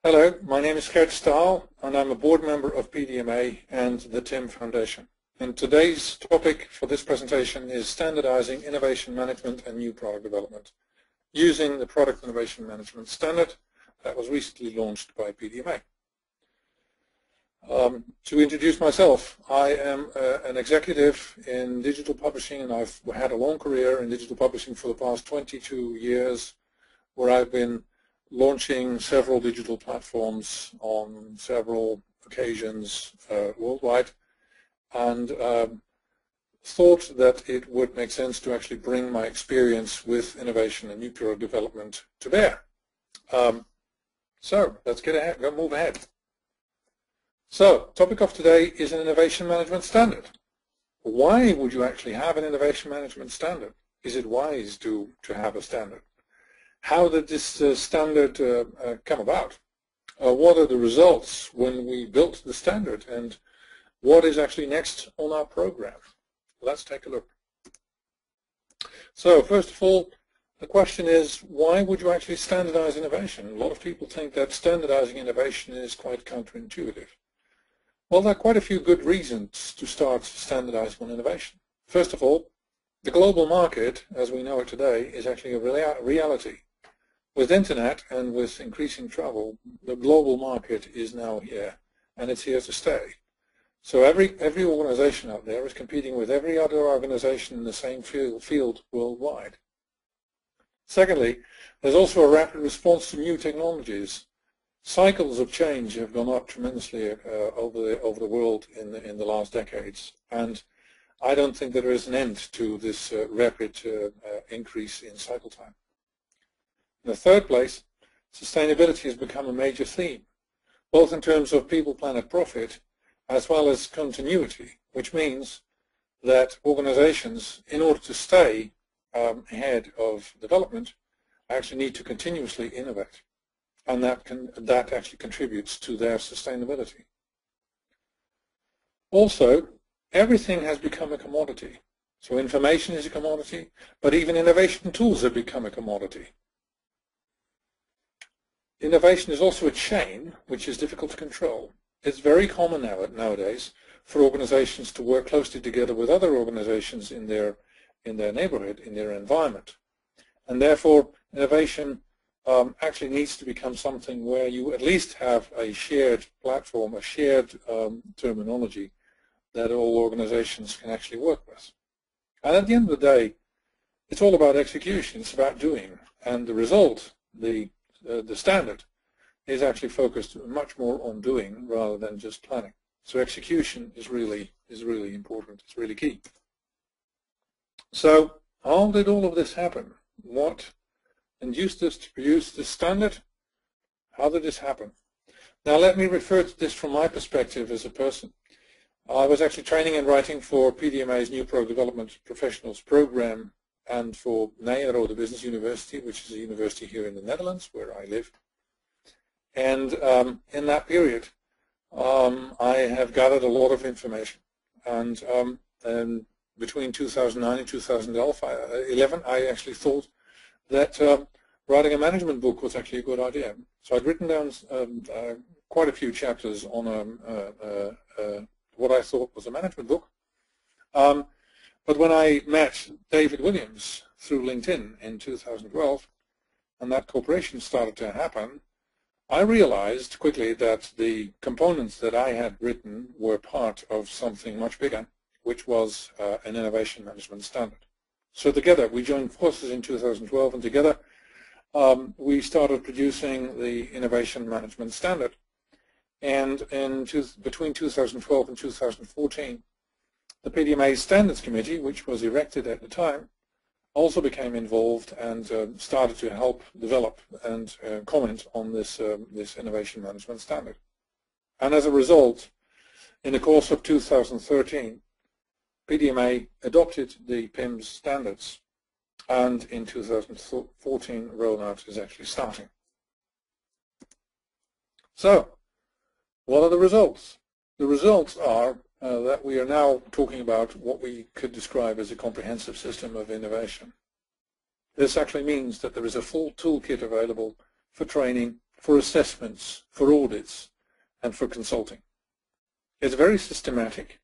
Hello, my name is Gert Staal and I'm a board member of PDMA and the TIM Foundation. And today's topic for this presentation is standardizing innovation management and new product development using the Product Innovation Management Standard that was recently launched by PDMA. To introduce myself, I am an executive in digital publishing, and I've had a long career in digital publishing for the past 22 years, where I've been launching several digital platforms on several occasions worldwide, and thought that it would make sense to actually bring my experience with innovation and new product development to bear. So let's get ahead, move ahead. So, topic of today is an innovation management standard. Why would you actually have an innovation management standard? Is it wise to have a standard? How did this standard come about? What are the results when we built the standard, and what is actually next on our program? Let's take a look. So first of all, the question is, why would you actually standardize innovation? A lot of people think that standardizing innovation is quite counterintuitive. Well, there are quite a few good reasons to start standardizing on innovation. First of all, the global market, as we know it today, is actually a reality. With internet and with increasing travel, the global market is now here, and it's here to stay. So every organization out there is competing with every other organization in the same field worldwide. Secondly, there's also a rapid response to new technologies. Cycles of change have gone up tremendously over the world in the last decades, and I don't think that there is an end to this rapid increase in cycle time. In the third place, sustainability has become a major theme, both in terms of people, planet, profit, as well as continuity, which means that organizations, in order to stay ahead of development, actually need to continuously innovate. And that actually contributes to their sustainability. Also, everything has become a commodity. So information is a commodity, but even innovation tools have become a commodity. Innovation is also a chain which is difficult to control. It's very common nowadays for organizations to work closely together with other organizations in their neighborhood, in their environment. And therefore, innovation actually needs to become something where you at least have a shared platform, a shared terminology that all organizations can actually work with. And at the end of the day, it's all about execution. It's about doing. And the result, the standard, is actually focused much more on doing rather than just planning. So execution is really important. It's really key. So how did all of this happen? What induced us to produce this standard? How did this happen? Now let me refer to this from my perspective as a person. I was actually training and writing for PDMA's New Product Development Professionals program and for Nijrode Business University, which is a university here in the Netherlands where I live. And in that period, I have gathered a lot of information. And between 2009 and 2011, I actually thought that writing a management book was actually a good idea. So I'd written down quite a few chapters on what I thought was a management book. But when I met David Williams through LinkedIn in 2012, and that cooperation started to happen, I realized quickly that the components that I had written were part of something much bigger, which was an innovation management standard. So together, we joined forces in 2012, and together we started producing the Innovation Management Standard. And between 2012 and 2014, the PDMA Standards Committee, which was erected at the time, also became involved and started to help develop and comment on this Innovation Management Standard. And as a result, in the course of 2013, PDMA adopted the PIMS standards, and in 2014 rollout is actually starting. So, what are the results? The results are that we are now talking about what we could describe as a comprehensive system of innovation. This actually means that there is a full toolkit available for training, for assessments, for audits, and for consulting. It's very systematic.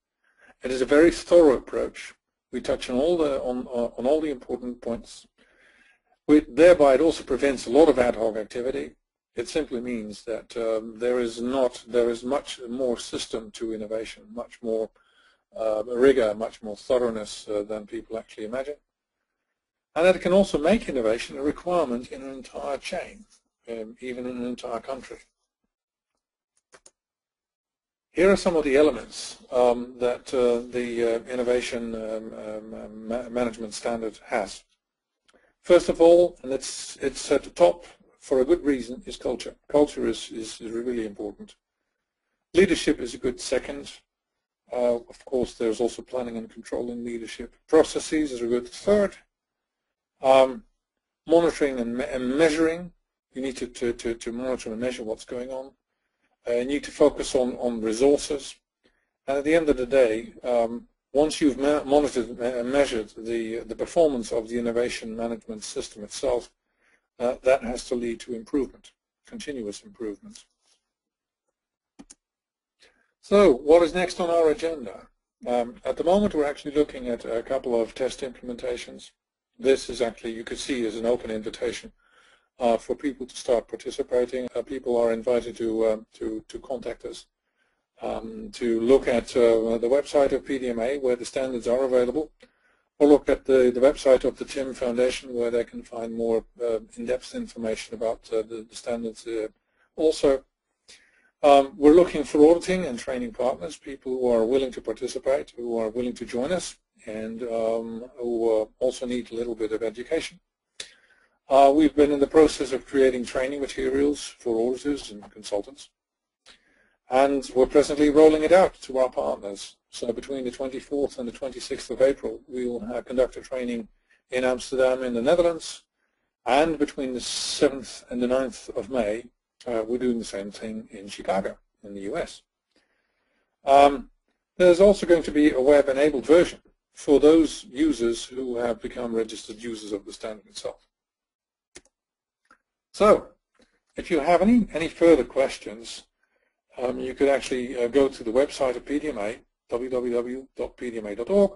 It is a very thorough approach. We touch on all the important points. Thereby, it also prevents a lot of ad hoc activity. It simply means that there is much more system to innovation, much more rigor, much more thoroughness than people actually imagine. And that it can also make innovation a requirement in an entire chain, even in an entire country. Here are some of the elements that the innovation management standard has. First of all, and it's at the top for a good reason, is culture. Culture is really important. Leadership is a good second. Of course, there's also planning and control in leadership. Processes is a good third. Monitoring and measuring. You need to monitor and measure what's going on. You need to focus on resources. And at the end of the day, once you've monitored and measured the performance of the innovation management system itself, that has to lead to improvement, continuous improvement. So what is next on our agenda? At the moment, we're actually looking at a couple of test implementations. This is actually, you could see, as an open invitation for people to start participating. People are invited to contact us, to look at the website of PDMA where the standards are available, or look at the website of the TIM Foundation where they can find more in-depth information about the standards. Also, we're looking for auditing and training partners, people who are willing to participate, who are willing to join us, and who also need a little bit of education. We've been in the process of creating training materials for auditors and consultants, and we're presently rolling it out to our partners. So between the 24th and the 26th of April, we will conduct a training in Amsterdam in the Netherlands, and between the 7th and the 9th of May, we're doing the same thing in Chicago, in the US. There's also going to be a web-enabled version for those users who have become registered users of the standard itself. So, if you have any further questions, you could actually go to the website of PDMA, www.pdma.org,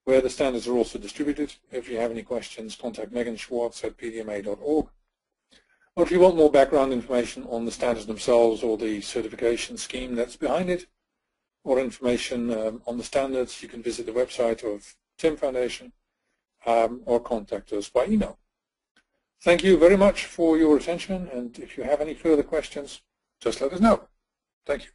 where the standards are also distributed. If you have any questions, contact Megan Schwartz at pdma.org. Or if you want more background information on the standards themselves or the certification scheme that's behind it, or information on the standards, you can visit the website of TIM Foundation or contact us by email. Thank you very much for your attention, and if you have any further questions, just let us know. Thank you.